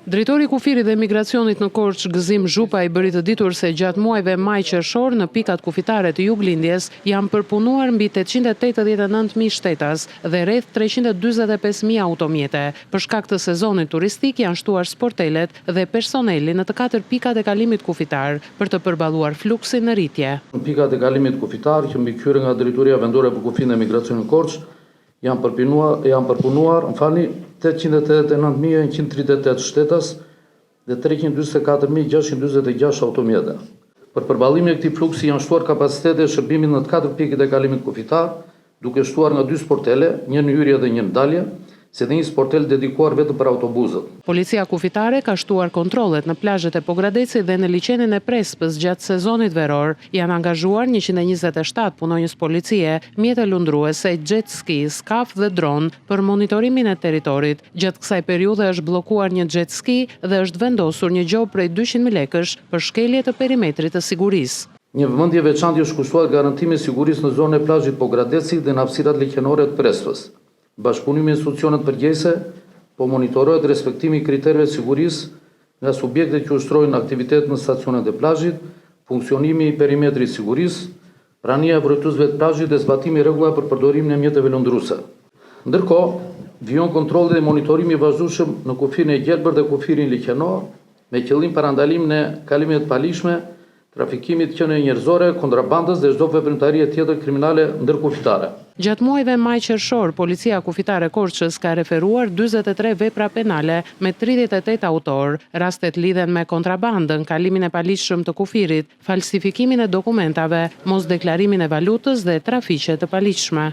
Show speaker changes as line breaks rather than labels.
Drejtori i Kufirit dhe Migracionit në Korçë, Gëzim Zhupa, i bëri të ditur se gjatë muajve maj-qershor në pikat kufitare të Juglindjes janë përpunuar mbi 889.000 shtetas dhe rreth 345.000 automjete. Për shkak të sezonit turistik janë shtuar sportelet dhe personeli në të 4 pikat e kalimit kufitar për të përballuar fluksin në rritje.
Në pikat e kalimit kufitar që mbikëqyrë nga Drejtoria Vendore për Kufirin dhe Migracionin në Korçë janë përpunuar 889.138 shtetas dhe 324.626 automjete. Për përballimin e këtij fluksi janë shtuar kapacitete e shërbimit në të 4 pikët e kalimit kufitar, duke shtuar nga 2 sportele, një në hyrje dhe një në dalje, si dhe një sportel dedikuar vetëm për autobuzët.
Policia kufitare ka shtuar kontrollet në plazhet e Pogradecit dhe në liçenin e Prespës gjatë sezonit veror. Janë angazhuar 127 punonjës policie, mjete lundruese, jet ski, skaf dhe dron për monitorimin e territorit. Gjatë kësaj periudhe është bllokuar një jet ski dhe është vendosur një gjop prej 200.000 lekësh për shkelje të perimetrit të sigurisë.
Një vëmendje veçantë është kushtuar garantimit sigurisë në zonën e plazhit Pogradecit dhe në hapësirat liqenore të Prespës. Bashkëpunimi me institucionet përgjegjëse po monitorohet respektimi i kriterëve sigurisë nga subjektet që ushtrojnë aktivitet në stacionet e plazhit, funksionimi i perimetrit sigurisë, prania e vërtetësve të plazhit dhe zbatimi i rregullave për përdorimin e mjeteve lundruese. Ndërkohë, vijon kontrolli dhe monitorimi i vazhdueshëm në kufirin e Gjelbër dhe kufirin liqenor me qëllim parandalimin e kalimeve të palishme, trafikimit të qenieve njerëzore, kontrabandës dhe çdo veprimtarie tjetër kriminale ndërkufitare.
Gjatë muajve maj-qershor, Policia Kufitare Korçës ka referuar 43 vepra penale me 38 autor. Rastet lidhen me kontrabandën, kalimin e palishëm të kufirit, falsifikimin e dokumentave, mosdeklarimin e valutës dhe trafiqe të palishme.